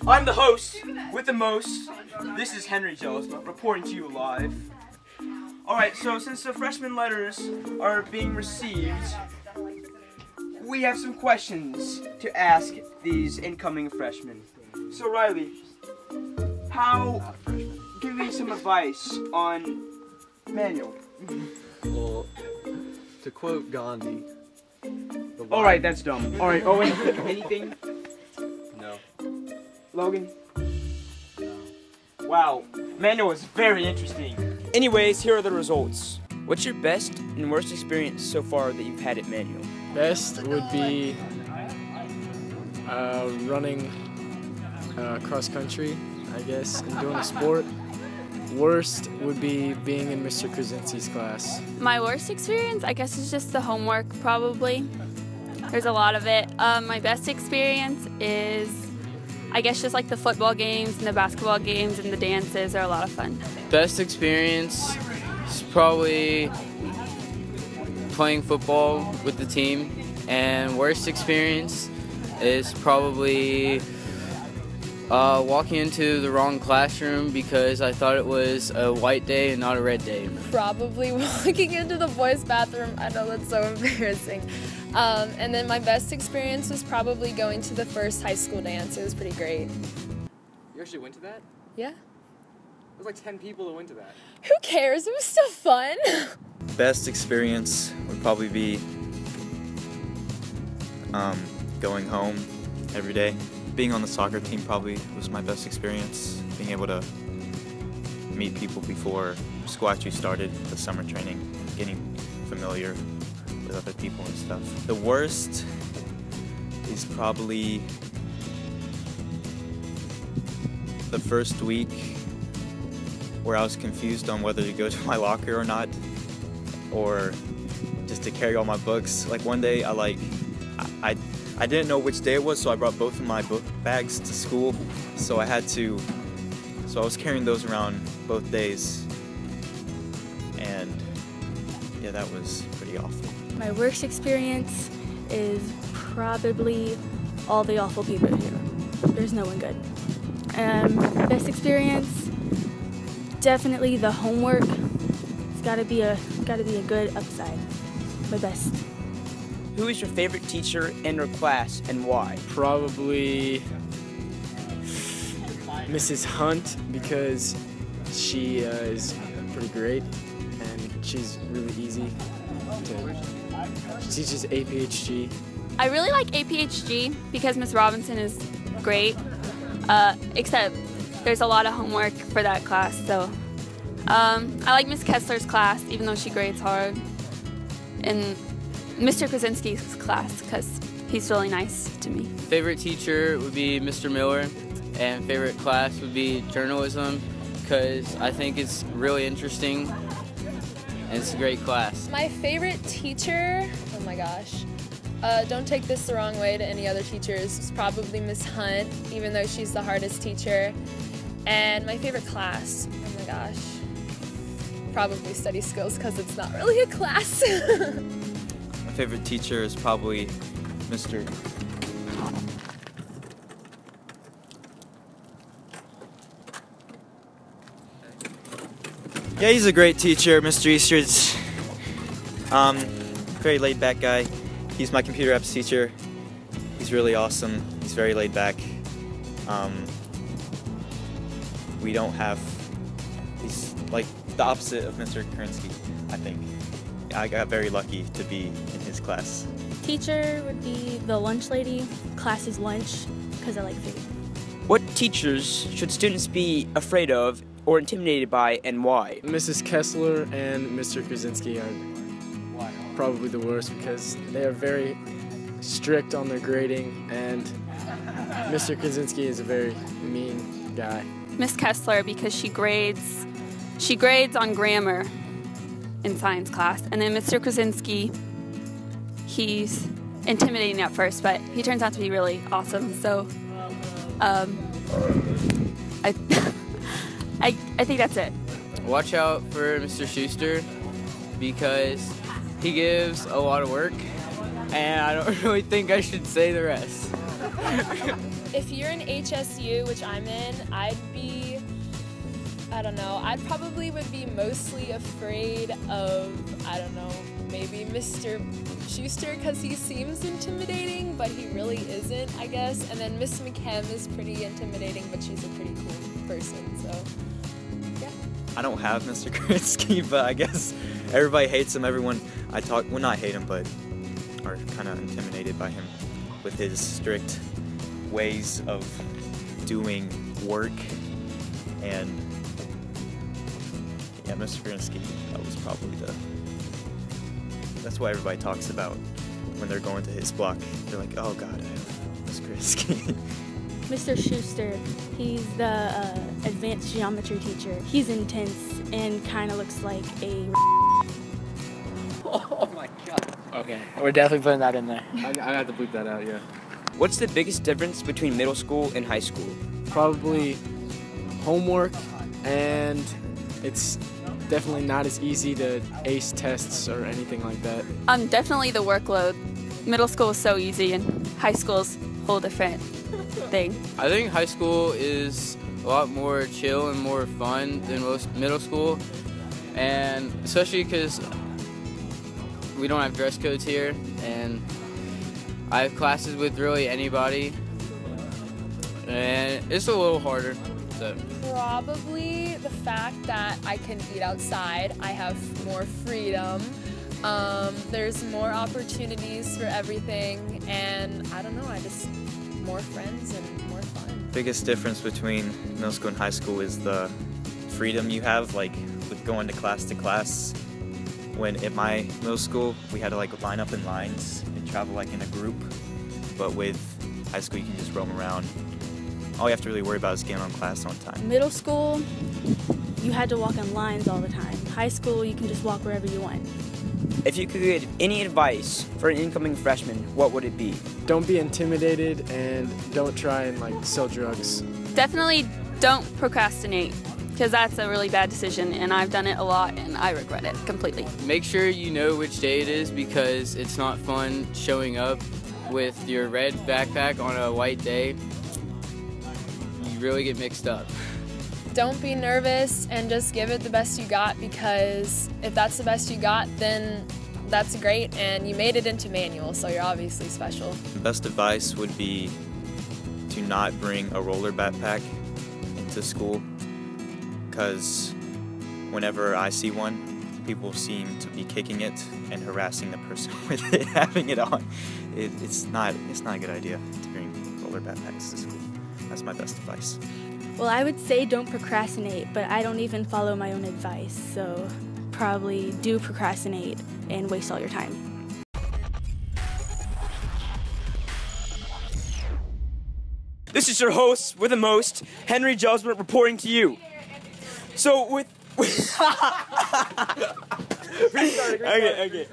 I'm the host with the most. This is Henry Josma reporting to you live. Alright, so since the freshman letters are being received, we have some questions to ask these incoming freshmen. So Riley, give me some advice on manual. Well, to quote Gandhi. Alright, that's dumb. Alright, Owen, anything? No. Logan? No. Wow, manual is very interesting. Anyways, here are the results. What's your best and worst experience so far that you've had at manual? Best would be running cross country, I guess, and doing a sport. Worst would be being in Mr. Krasinski's class. My worst experience, I guess, is just the homework, probably. There's a lot of it. My best experience is, I guess, just like the football games and the basketball games and the dances are a lot of fun. Best experience is probably playing football with the team, and worst experience is probably walking into the wrong classroom because I thought it was a white day and not a red day. Probably walking into the boys' bathroom. I know that's so embarrassing. And then my best experience was probably going to the first high school dance. It was pretty great. You actually went to that? Yeah. There was like 10 people that went to that. Who cares? It was still fun. Best experience would probably be going home every day. Being on the soccer team probably was my best experience. Being able to meet people before school actually started, the summer training, getting familiar with other people and stuff. The worst is probably the first week where I was confused on whether to go to my locker or not, or just to carry all my books. Like one day I didn't know which day it was, so I brought both of my book bags to school. So I was carrying those around both days. And yeah, that was pretty awful. My worst experience is probably all the awful people here. There's no one good. Best experience, definitely the homework. It's gotta be a good upside. My best. Who is your favorite teacher in your class and why? Probably Mrs. Hunt, because she is pretty great and she's really easy she teaches APHG. I really like APHG because Miss Robinson is great, except there's a lot of homework for that class. So I like Miss Kessler's class, even though she grades hard, and Mr. Krasinski's class because he's really nice to me. Favorite teacher would be Mr. Miller, and favorite class would be journalism because I think it's really interesting and it's a great class. My favorite teacher, oh my gosh, don't take this the wrong way to any other teachers, it's probably Miss Hunt, even though she's the hardest teacher. And my favorite class, oh my gosh, probably study skills because it's not really a class. My favorite teacher is probably Mr. Yeah, he's a great teacher, Mr. Eastridge. Very laid back guy. He's my computer apps teacher. He's really awesome. He's very laid back. He's like the opposite of Mr. Kernsky, I think. I got very lucky to be in his class. Teacher would be the lunch lady. Class is lunch because I like food. What teachers should students be afraid of or intimidated by and why? Mrs. Kessler and Mr. Krasinski are probably the worst because they are very strict on their grading, and Mr. Krasinski is a very mean guy. Miss Kessler because she grades on grammar in science class, and then Mr. Krasinski, he's intimidating at first, but he turns out to be really awesome. So I think that's it. Watch out for Mr. Schuster because he gives a lot of work, and I don't really think I should say the rest. If you're in HSU, which I'm in, I don't know, I'd probably would be mostly afraid of, I don't know, maybe Mr. Schuster because he seems intimidating, but he really isn't, I guess. And then Miss McKem is pretty intimidating, but she's a pretty cool person, so yeah. I don't have Mr. Krinsky, but I guess everybody hates him. Everyone I talk, well, not hate him, but are kind of intimidated by him with his strict ways of doing work. And yeah, Mr. Krinsky, that was probably that's what everybody talks about when they're going to his block. They're like, oh God, I have Mr. Krinsky. Mr. Schuster, he's the advanced geometry teacher. He's intense and kind of looks like a Oh my God. Okay, we're definitely putting that in there. I have to bleep that out, yeah. What's the biggest difference between middle school and high school? Probably homework, and it's definitely not as easy to ace tests or anything like that. Definitely the workload. Middle school is so easy, and high school's a whole different thing. I think high school is a lot more chill and more fun than most middle school, and especially because we don't have dress codes here, and I have classes with really anybody, and it's a little harder. So. Probably the fact that I can eat outside. I have more freedom. There's more opportunities for everything, and I don't know, more friends and more fun. Biggest difference between middle school and high school is the freedom you have, like with going to class. When at my middle school, we had to like line up in lines and travel like in a group, but with high school you can just roam around. All you have to really worry about is getting on class on time. middle school. You had to walk in lines all the time. High school, you can just walk wherever you want. If you could give any advice for an incoming freshman, what would it be? Don't be intimidated and don't try and like sell drugs. Definitely don't procrastinate, because that's a really bad decision, and I've done it a lot, and I regret it completely. Make sure you know which day it is, because it's not fun showing up with your red backpack on a white day. You really get mixed up. Don't be nervous and just give it the best you got, because if that's the best you got, then that's great, and you made it into manual, so you're obviously special. The best advice would be to not bring a roller backpack into school, because whenever I see one, people seem to be kicking it and harassing the person with it, having it on. It's not a good idea to bring roller backpacks to school. That's my best advice. Well, I would say don't procrastinate, but I don't even follow my own advice, so probably do procrastinate and waste all your time. This is your host with the most, Henry Josman, reporting to you. So with okay.